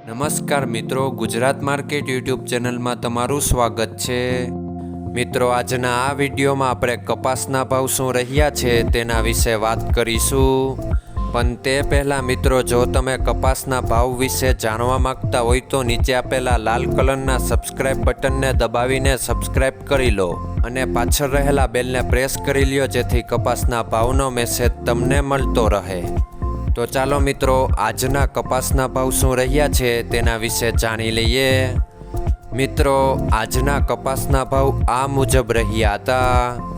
નમસ્કાર મિત્રો, Gujarat market YouTube ચેનલમાં તમારું સ્વાગત છે। મિત્રો, આજના આ વિડીયોમાં આપણે કપાસના ભાવ શું રહ્યા છે તેના વિશે વાત કરીશું। પણ તે પહેલાં મિત્રો, જો તમે કપાસના ભાવ વિશે જાણવા માંગતા હોય તો નીચે આપેલા લાલ કલરના સબસ્ક્રાઇબ બટનને દબાવીને સબસ્ક્રાઇબ કરી લો અને પાછળ રહેલા બેલને પ્રેસ કરી લ્યો, જેથી કપાસના ભાવનો મેસેજ તમને મળતો રહે। તો ચાલો મિત્રો, આજના કપાસના ભાવ શું રહ્યા છે તેના વિશે જાણી લઈએ। મિત્રો, આજના કપાસના ભાવ આ મુજબ રહ્યા હતા।